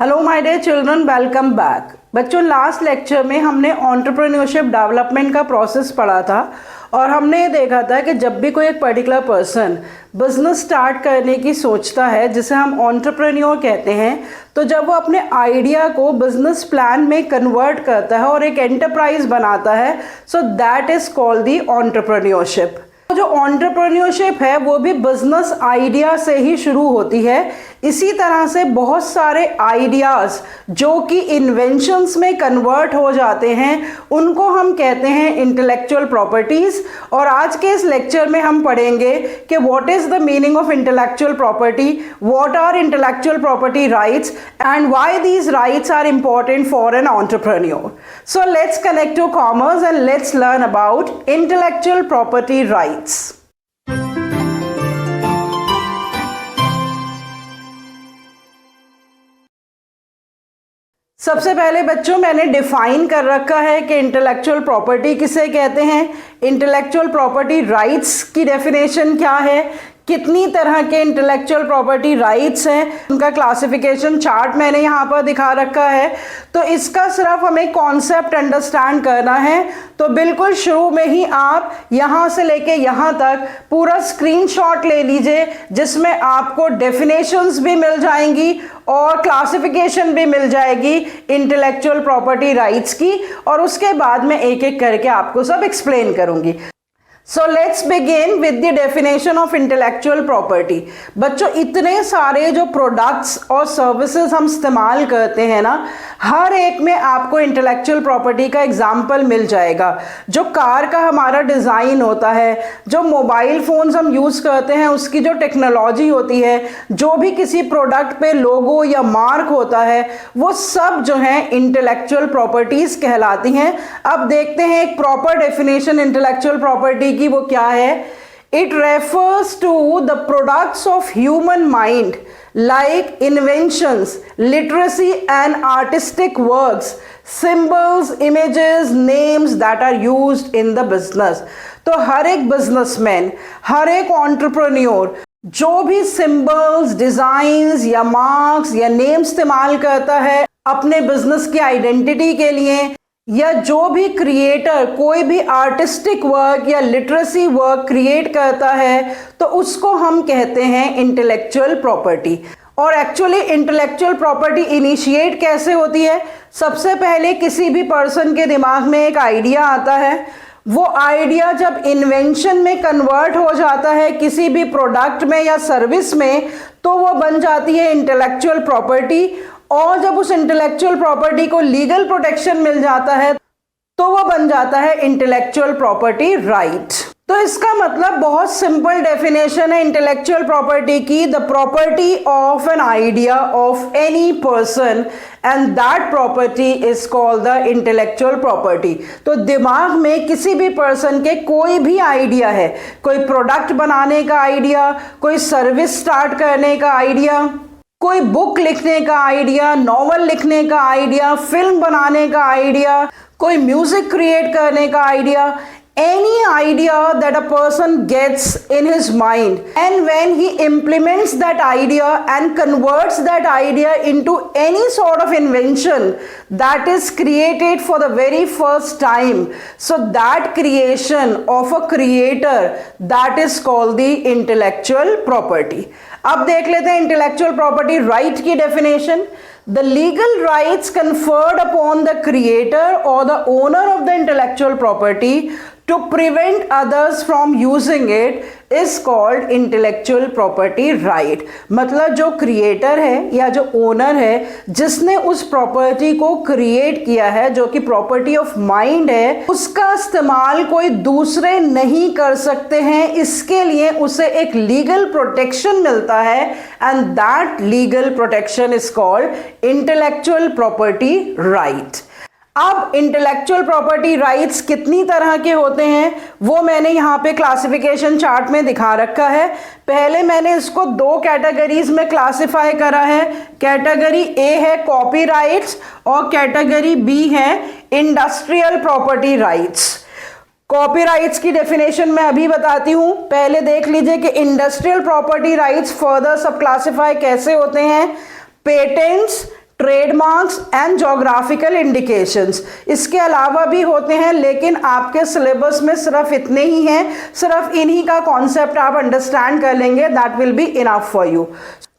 Hello my dear children, welcome back. बच्चों, last lecture में हमने एंटरप्रेन्योरशिप डेवलपमेंट का प्रोसेस पढ़ा था और हमने ये देखा था कि जब भी कोई एक पर्टिकुलर पर्सन बिजनेस स्टार्ट करने की सोचता है, जिसे हम एंटरप्रेन्योर कहते हैं, तो जब वो अपने आइडिया को बिजनेस प्लान में कन्वर्ट करता है और एक एंटरप्राइज बनाता है, so that is called the entrepreneurship. जो एंटरप्रेन्योरशिप है वो भी बिजनेस आइडिया से ही शुरू होती है। इसी तरह से बहुत सारे आइडियाज जो कि इन्वेंशंस में कन्वर्ट हो जाते हैं उनको हम कहते हैं इंटेलेक्चुअल प्रॉपर्टीज। और आज के इस लेक्चर में हम पढ़ेंगे कि what is the meaning of intellectual property, what are intellectual property rights and why these rights are important for an entrepreneur. So let's connect to commerce and let's learn about intellectual property rights. सबसे पहले बच्चों मैंने define कर रखा है कि intellectual property किसे कहते हैं। इंटेलेक्चुअल प्रॉपर्टी राइट्स की डेफिनेशन क्या है, कितनी तरह के इंटेलेक्चुअल प्रॉपर्टी राइट्स हैं, उनका क्लासिफिकेशन चार्ट मैंने यहाँ पर दिखा रखा है। तो इसका सिर्फ हमें कॉन्सेप्ट अंडरस्टैंड करना है। तो बिल्कुल शुरू में ही आप यहाँ से लेके यहाँ तक पूरा स्क्रीनशॉट ले लीजिए, जिसमें आपको डेफिनेशंस भी मिल जाएंगी और क्लासिफिकेशन भी मिल जाएगी इंटेलेक्चुअल प्रॉपर्टी राइट्स की, और उसके बाद मैं एक एक करके आपको सब एक्सप्लेन करूंगी। So let's begin with the definition of intellectual property। बच्चों, इतने सारे जो प्रोडक्ट्स और सर्विसेज हम इस्तेमाल करते हैं ना, हर एक में आपको इंटेलेक्चुअल प्रॉपर्टी का एग्जाम्पल मिल जाएगा। जो कार का हमारा डिज़ाइन होता है, जो मोबाइल फोन्स हम यूज़ करते हैं उसकी जो टेक्नोलॉजी होती है, जो भी किसी प्रोडक्ट पे लोगो या मार्क होता है, वो सब जो है इंटेलेक्चुअल प्रॉपर्टीज़ कहलाती हैं। अब देखते हैं एक प्रॉपर डेफिनेशन इंटेलेक्चुअल प्रॉपर्टी की, वो क्या है। It refers to the products of human mind like inventions, literacy and artistic works, symbols, images, names that are used in the business. तो हर एक बिजनेसमैन, हर एक एंटरप्रेन्योर जो भी सिंबल्स, डिजाइन्स या मार्क्स या नेम इस्तेमाल करता है अपने बिजनेस की आइडेंटिटी के लिए, या जो भी क्रिएटर कोई भी आर्टिस्टिक वर्क या लिटरेसी वर्क क्रिएट करता है, तो उसको हम कहते हैं इंटेलेक्चुअल प्रॉपर्टी। और एक्चुअली इंटेलेक्चुअल प्रॉपर्टी इनिशिएट कैसे होती है? सबसे पहले किसी भी पर्सन के दिमाग में एक आइडिया आता है, वो आइडिया जब इन्वेंशन में कन्वर्ट हो जाता है किसी भी प्रोडक्ट में या सर्विस में, तो वो बन जाती है इंटेलेक्चुअल प्रॉपर्टी। और जब उस इंटेलेक्चुअल प्रॉपर्टी को लीगल प्रोटेक्शन मिल जाता है तो वो बन जाता है इंटेलेक्चुअल प्रॉपर्टी राइट। तो इसका मतलब बहुत सिंपल डेफिनेशन है इंटेलेक्चुअल प्रॉपर्टी की, the property of an idea of any person and that property is called the intellectual property. तो दिमाग में किसी भी पर्सन के कोई भी आइडिया है, कोई प्रोडक्ट बनाने का आइडिया, कोई सर्विस स्टार्ट करने का आइडिया, कोई बुक लिखने का आइडिया, नॉवल लिखने का आइडिया, फिल्म बनाने का आइडिया, कोई म्यूजिक क्रिएट करने का idea, any idea that a person gets in his mind, and when he implements that idea and converts that idea into any sort of invention that is created for the very first time, so that creation of a creator, that is called the intellectual property। अब देख लेते हैं intellectual property right की definition. The legal rights conferred upon the creator or the owner of the intellectual property to prevent others from using it is called intellectual property right। मतलब जो creator है या जो ओनर है जिसने उस property को क्रिएट किया है, जो कि प्रॉपर्टी ऑफ माइंड है, उसका इस्तेमाल कोई दूसरे नहीं कर सकते हैं। इसके लिए उसे एक लीगल प्रोटेक्शन मिलता है and that legal protection is called intellectual property right. अब इंटेलेक्चुअल प्रॉपर्टी राइट्स कितनी तरह के होते हैं वो मैंने यहाँ पे क्लासिफिकेशन चार्ट में दिखा रखा है। पहले मैंने इसको दो कैटेगरीज में क्लासिफाई करा है। कैटेगरी ए है कॉपीराइट्स और कैटेगरी बी है इंडस्ट्रियल प्रॉपर्टी राइट्स। कॉपीराइट्स की डेफिनेशन मैं अभी बताती हूँ, पहले देख लीजिए कि इंडस्ट्रियल प्रॉपर्टी राइट्स फर्दर सब क्लासिफाई कैसे होते हैं। Patents, trademarks and geographical indications, इसके अलावा भी होते हैं, लेकिन आपके सिलेबस में सिर्फ इतने ही हैं, सिर्फ इन्हीं का कॉन्सेप्ट आप अंडरस्टैंड कर लेंगे, that will be enough for you.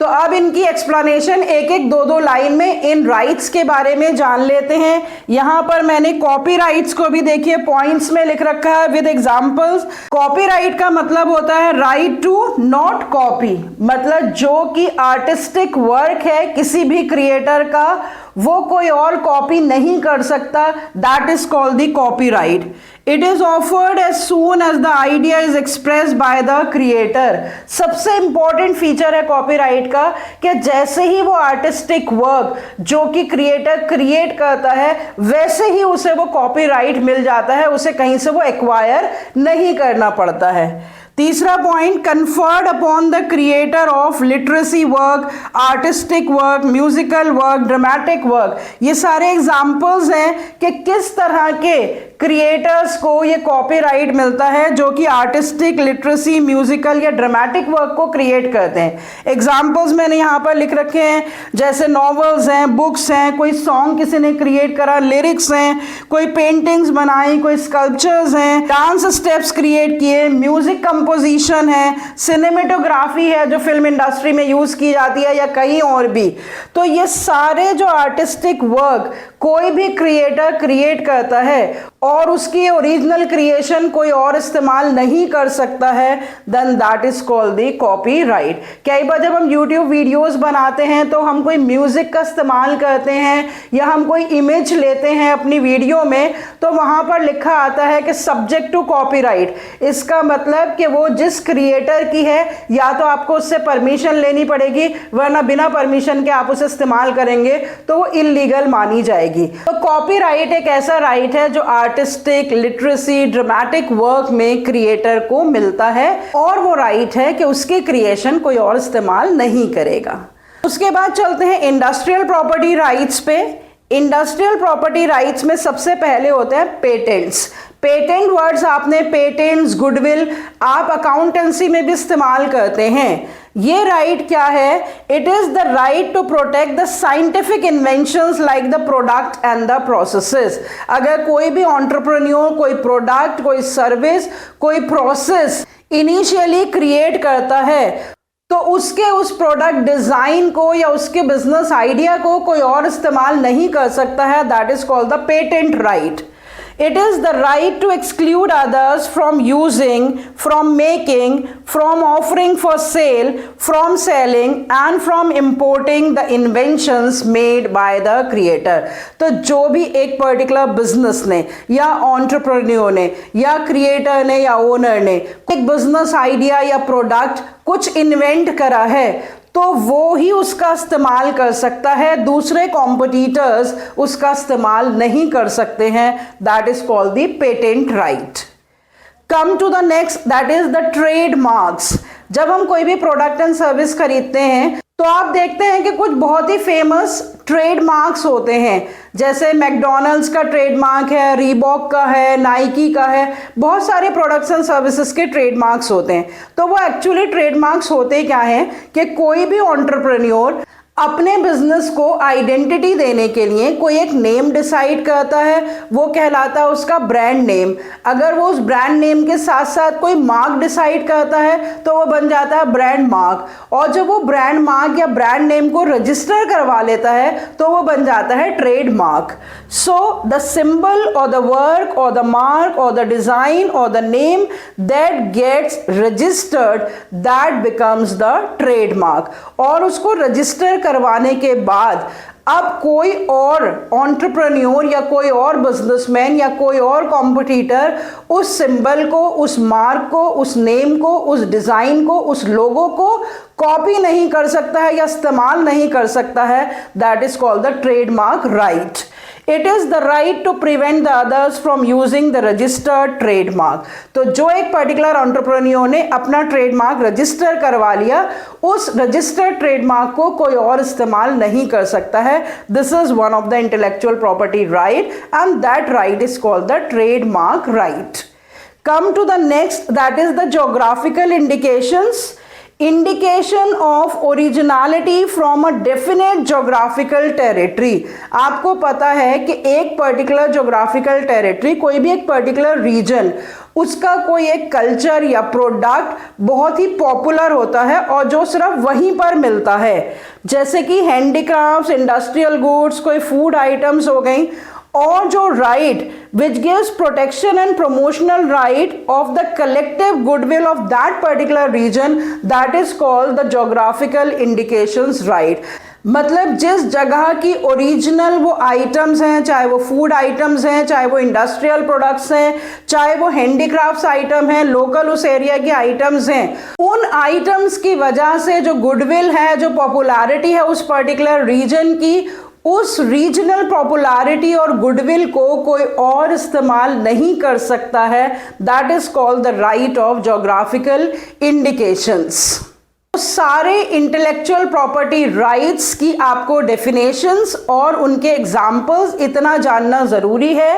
तो अब इनकी एक्सप्लेनेशन एक एक दो दो लाइन में इन राइट्स के बारे में जान लेते हैं। यहां पर मैंने कॉपीराइट्स को भी देखिए पॉइंट्स में लिख रखा है विद एग्जांपल्स। कॉपीराइट का मतलब होता है राइट टू नॉट कॉपी, मतलब जो कि आर्टिस्टिक वर्क है किसी भी क्रिएटर का, वो कोई और कॉपी नहीं कर सकता, that is called the copyright. It is offered as soon as the idea is expressed by the creator. सबसे इंपॉर्टेंट फीचर है कॉपीराइट का कि जैसे ही वो आर्टिस्टिक वर्क जो कि क्रिएटर क्रिएट करता है वैसे ही उसे वो कॉपीराइट मिल जाता है, उसे कहीं से वो एक्वायर नहीं करना पड़ता है। तीसरा point, conferred upon the creator of literacy work, artistic work, musical work, dramatic work, ये सारे एग्जाम्पल्स हैं कि किस तरह के क्रिएटर्स को ये कॉपीराइट मिलता है जो कि आर्टिस्टिक, लिटरेसी, म्यूजिकल या ड्रामेटिक वर्क को क्रिएट करते हैं। एग्जाम्पल्स मैंने यहाँ पर लिख रखे हैं, जैसे नॉवेल्स हैं, बुक्स हैं, कोई सॉन्ग किसी ने क्रिएट करा, लिरिक्स हैं, कोई पेंटिंग्स बनाई, कोई स्कल्पचर्स हैं, डांस स्टेप्स क्रिएट किए, म्यूजिक कंपोजिशन है, सिनेमेटोग्राफी है जो फिल्म इंडस्ट्री में यूज की जाती है या कहीं और भी। तो ये सारे जो आर्टिस्टिक वर्क कोई भी क्रिएटर क्रिएट करता है और उसकी ओरिजिनल क्रिएशन कोई और इस्तेमाल नहीं कर सकता है, then that is called the copyright. कई बार जब हम यूट्यूब वीडियोस बनाते हैं तो हम कोई म्यूजिक का इस्तेमाल करते हैं या हम कोई इमेज लेते हैं अपनी वीडियो में, तो वहां पर लिखा आता है कि सब्जेक्ट टू कॉपीराइट। इसका मतलब कि वो जिस क्रिएटर की है या तो आपको उससे परमिशन लेनी पड़ेगी, वरना बिना परमिशन के आप उसे इस्तेमाल करेंगे तो वो इलीगल मानी जाएगी। तो कॉपीराइट एक ऐसा राइट है जो आर्टिस्टिक, लिटरेसी, ड्रामेटिक वर्क में क्रिएटर को मिलता है और वो राइट है कि उसकी क्रिएशन कोई और इस्तेमाल नहीं करेगा। उसके बाद चलते हैं इंडस्ट्रियल प्रॉपर्टी राइट्स पे। इंडस्ट्रियल प्रॉपर्टी राइट्स में सबसे पहले होते हैं पेटेंट्स। पेटेंट वर्ड्स आपने पेटेंट्स, गुडविल, आप अकाउंटेंसी में भी इस्तेमाल करते हैं। ये राइट क्या है? It is the right to protect the scientific inventions like the product and the processes. अगर कोई भी एंटरप्रेन्योर कोई प्रोडक्ट, कोई सर्विस, कोई प्रोसेस इनिशियली क्रिएट करता है तो उसके उस प्रोडक्ट डिजाइन को या उसके बिजनेस आइडिया को कोई और इस्तेमाल नहीं कर सकता है, that is called the patent right. It is the right to exclude others from using, from making, from offering for sale, from selling and from importing the inventions made by the creator। तो जो भी एक particular business ने या entrepreneur ने या creator ने या ओनर ने एक बिजनेस आइडिया या प्रोडक्ट कुछ इन्वेंट करा है तो वो ही उसका इस्तेमाल कर सकता है, दूसरे कॉम्पिटिटर्स उसका इस्तेमाल नहीं कर सकते हैं, that is called the patent right. Come to the next, that is the trademarks. जब हम कोई भी प्रोडक्ट एंड सर्विस खरीदते हैं तो आप देखते हैं कि कुछ बहुत ही फेमस ट्रेडमार्क्स होते हैं, जैसे मैकडॉनल्ड्स का ट्रेडमार्क है, रीबॉक का है, नाइकी का है, बहुत सारे प्रोडक्ट्स एंड सर्विसेज के ट्रेडमार्क्स होते हैं। तो वो एक्चुअली ट्रेडमार्क्स होते क्या हैं कि कोई भी एंटरप्रेन्योर अपने बिजनेस को आइडेंटिटी देने के लिए कोई एक नेम डिसाइड करता है, वो कहलाता है उसका ब्रांड नेम। अगर वो उस ब्रांड नेम के साथ साथ कोई मार्क डिसाइड करता है तो वो बन जाता है ब्रांड मार्क, और जब वो ब्रांड मार्क या ब्रांड नेम को रजिस्टर करवा लेता है तो वो बन जाता है trade mark. So the symbol और द वर्क और द मार्क और द डिजाइन और the name that gets registered that becomes the trademark. और उसको रजिस्टर करवाने के बाद अब कोई और एंटरप्रेन्योर या कोई और बिजनेसमैन या कोई और कॉम्पिटिटर उस सिंबल को, उस मार्क को, उस नेम को, उस डिजाइन को, उस लोगो को कॉपी नहीं कर सकता है या इस्तेमाल नहीं कर सकता है, that is called the trademark right. It is the right to prevent the others from using the registered trademark. तो जो एक पर्टिकुलर एंटरप्रेन्योर ने अपना ट्रेडमार्क रजिस्टर करवा लिया, उस रजिस्टर्ड ट्रेडमार्क को कोई और इस्तेमाल नहीं कर सकता है। This is one of the intellectual property right and that right is called the trademark right. Come to the next, that is the geographical indications. Indication of originality from a definite geographical territory. आपको पता है कि एक particular geographical territory, कोई भी एक particular reason, उसका कोई एक कल्चर या प्रोडक्ट बहुत ही पॉपुलर होता है और जो सिर्फ वहीं पर मिलता है, जैसे कि हैंडीक्राफ्ट्स, इंडस्ट्रियल गुड्स, कोई फूड आइटम्स हो गई, और जो right which gives protection and promotional right of the collective goodwill of that particular region, that is called the geographical indications right। मतलब जिस जगह की ओरिजिनल वो आइटम्स हैं, चाहे वो फूड आइटम्स हैं, चाहे वो इंडस्ट्रियल प्रोडक्ट्स हैं, चाहे वो हैंडीक्राफ्ट्स आइटम हैं, लोकल उस एरिया के आइटम्स हैं, उन आइटम्स की वजह से जो गुडविल है, जो पॉपुलैरिटी है उस पर्टिकुलर रीजन की, उस रीजनल पॉपुलैरिटी और गुडविल को कोई और इस्तेमाल नहीं कर सकता है। That is called the right of geographical indications. सारे इंटेलेक्चुअल प्रॉपर्टी राइट्स की आपको डेफिनेशंस और उनके एग्जाम्पल्स इतना जानना जरूरी है।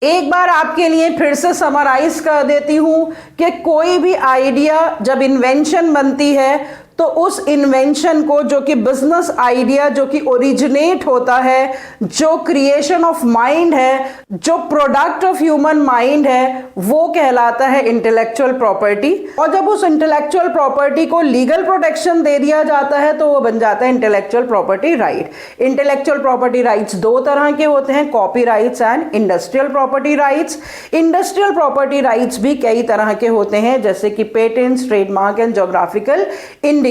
एक बार आपके लिए फिर से समराइज कर देती हूं कि कोई भी आइडिया जब इन्वेंशन बनती है तो उस इन्वेंशन को, जो कि बिजनेस आइडिया जो कि ओरिजिनेट होता है, जो क्रिएशन ऑफ माइंड है, जो प्रोडक्ट ऑफ ह्यूमन माइंड है, वो कहलाता है इंटेलेक्चुअल प्रॉपर्टी। और जब उस इंटेलेक्चुअल प्रॉपर्टी को लीगल प्रोटेक्शन दे दिया जाता है तो वो बन जाता है intellectual property right. Intellectual property rights दो तरह के होते हैं, copy rights and industrial property rights. Industrial property rights भी कई तरह के होते हैं, जैसे कि patents, trademark and geographical indications.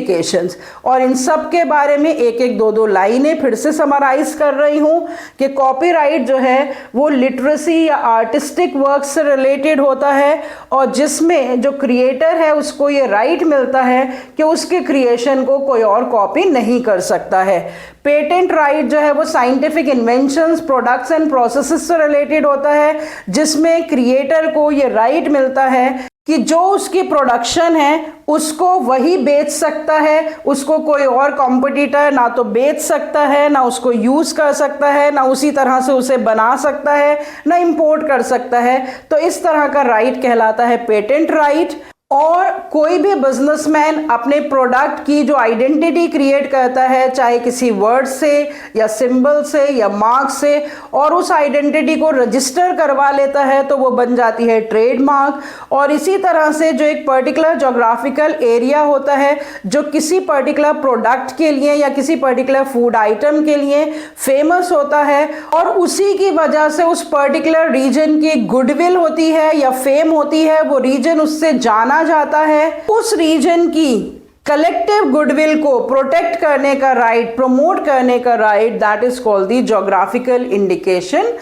और इन सब के बारे में एक एक दो लाइनें फिर से समराइज कर रही हूं कि कॉपीराइट जो है वो लिटरेसी या आर्टिस्टिक वर्क से रिलेटेड होता है, और जिसमें जो क्रिएटर है उसको ये राइट मिलता है कि उसके क्रिएशन को कोई और कॉपी नहीं कर सकता है। पेटेंट राइट जो है वो scientific inventions, products and processes से रिलेटेड होता है, जिसमें क्रिएटर को ये राइट मिलता है कि जो उसकी प्रोडक्शन है उसको वही बेच सकता है, उसको कोई और कॉम्पिटिटर ना तो बेच सकता है, ना उसको यूज कर सकता है, ना उसी तरह से उसे बना सकता है, ना इंपोर्ट कर सकता है। तो इस तरह का राइट कहलाता है पेटेंट राइट। और कोई भी बिजनेसमैन अपने प्रोडक्ट की जो आइडेंटिटी क्रिएट करता है, चाहे किसी वर्ड से या सिंबल से या मार्क से, और उस आइडेंटिटी को रजिस्टर करवा लेता है तो वो बन जाती है ट्रेडमार्क। और इसी तरह से जो एक पर्टिकुलर जोग्राफिकल एरिया होता है जो किसी पर्टिकुलर प्रोडक्ट के लिए या किसी पर्टिकुलर फूड आइटम के लिए फेमस होता है, और उसी की वजह से उस पर्टिकुलर रीजन की गुडविल होती है या फेम होती है, वो रीजन उससे जाना जाता है, उस रीजन की कलेक्टिव गुडविल को प्रोटेक्ट करने का राइट, प्रमोट करने का right, that is called the geographical indication.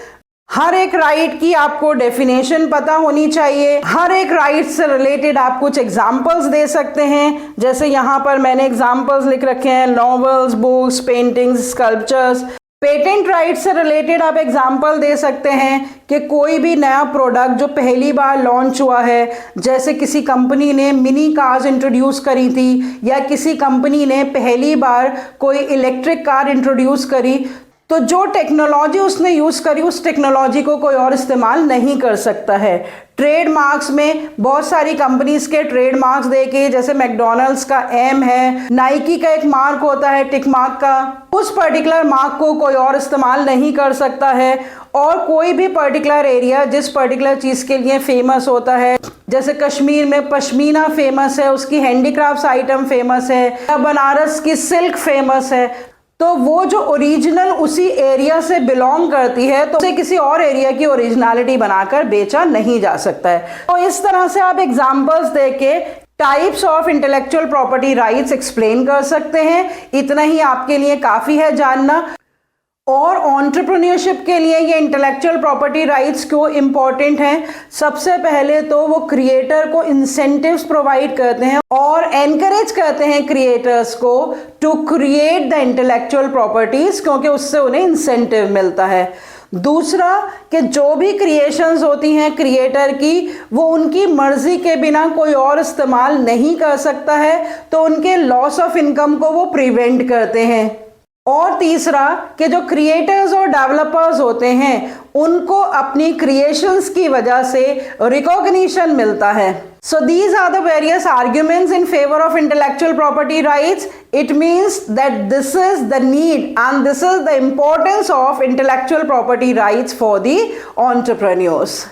हर एक राइट की आपको डेफिनेशन पता होनी चाहिए। हर एक राइट से रिलेटेड आप कुछ एग्जांपल्स दे सकते हैं, जैसे यहां पर मैंने एग्जांपल्स लिख रखे हैं, novels, books, paintings, sculptures. Patent right से रिलेटेड आप एग्जाम्पल दे सकते हैं कि कोई भी नया प्रोडक्ट जो पहली बार लॉन्च हुआ है, जैसे किसी कंपनी ने मिनी कार्स इंट्रोड्यूस करी थी, या किसी कंपनी ने पहली बार कोई इलेक्ट्रिक कार इंट्रोड्यूस करी, तो जो टेक्नोलॉजी उसने यूज करी उस टेक्नोलॉजी को कोई और इस्तेमाल नहीं कर सकता है। ट्रेडमार्क्स में बहुत सारी कंपनीज के ट्रेडमार्क्स देके, जैसे मैकडॉनल्ड्स का एम है, नाइकी का एक मार्क होता है टिक मार्क का, उस पर्टिकुलर मार्क को कोई और इस्तेमाल नहीं कर सकता है। और कोई भी पर्टिकुलर एरिया जिस पर्टिकुलर चीज के लिए फेमस होता है, जैसे कश्मीर में पश्मीना फेमस है, उसकी हैंडीक्राफ्ट्स आइटम फेमस है, या बनारस की सिल्क फेमस है, तो वो जो ओरिजिनल उसी एरिया से बिलोंग करती है तो उसे किसी और एरिया की ओरिजिनलिटी बनाकर बेचा नहीं जा सकता है। तो इस तरह से आप एग्जांपल्स देके types of intellectual property rights explain कर सकते हैं। इतना ही आपके लिए काफी है जानना। और एंटरप्रेन्योरशिप के लिए ये इंटेलेक्चुअल प्रॉपर्टी राइट्स क्यों इंपॉर्टेंट हैं? सबसे पहले तो वो क्रिएटर को इंसेंटिव्स प्रोवाइड करते हैं और एनकरेज करते हैं क्रिएटर्स को to create the intellectual properties, क्योंकि उससे उन्हें इंसेंटिव मिलता है। दूसरा कि जो भी क्रिएशंस होती हैं क्रिएटर की, वो उनकी मर्जी के बिना कोई और इस्तेमाल नहीं कर सकता है, तो उनके लॉस ऑफ इनकम को वो प्रिवेंट करते हैं। और तीसरा कि जो क्रिएटर्स और डेवलपर्स होते हैं उनको अपनी क्रिएशंस की वजह से रिकॉग्निशन मिलता है. So these are the various arguments in favor of intellectual property rights. It means that this is the need and this is the importance of intellectual property rights for the entrepreneurs.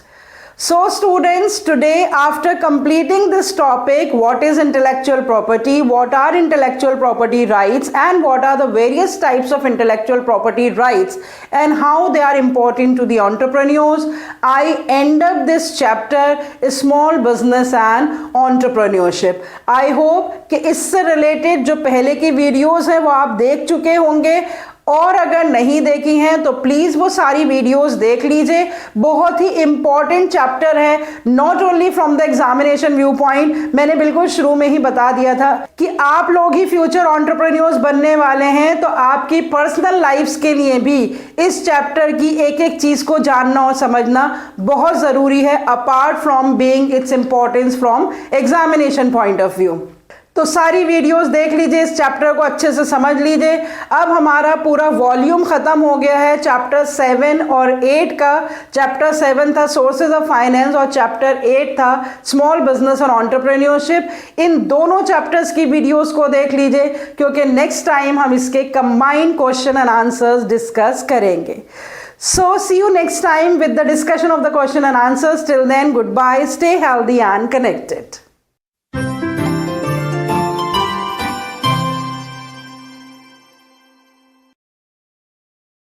So students, today after completing this topic, what is intellectual property, what are intellectual property rights, and what are the various types of intellectual property rights and how they are important to the entrepreneurs, I end up this chapter small business and entrepreneurship. I hope कि इससे related जो पहले की videos हैं वो आप देख चुके होंगे, और अगर नहीं देखी हैं तो प्लीज़ वो सारी वीडियोस देख लीजिए. बहुत ही इंपॉर्टेंट चैप्टर है, not only from the examination view point. मैंने बिल्कुल शुरू में ही बता दिया था कि आप लोग ही फ्यूचर एंटरप्रेन्योर्स बनने वाले हैं, तो आपकी पर्सनल लाइफ्स के लिए भी इस चैप्टर की एक एक चीज़ को जानना और समझना बहुत ज़रूरी है, apart from being its importance from examination point of view. तो सारी वीडियोस देख लीजिए, इस चैप्टर को अच्छे से समझ लीजिए. अब हमारा पूरा वॉल्यूम ख़त्म हो गया है चैप्टर 7 और 8 का. चैप्टर 7 था सोर्सेज ऑफ फाइनेंस और चैप्टर 8 था स्मॉल बिजनेस और एंटरप्रेन्योरशिप. इन दोनों चैप्टर्स की वीडियोस को देख लीजिए, क्योंकि नेक्स्ट टाइम हम इसके combined question and answers discuss करेंगे. So see you next time with the discussion of the question and answers. Till then, goodbye, stay healthy and connected.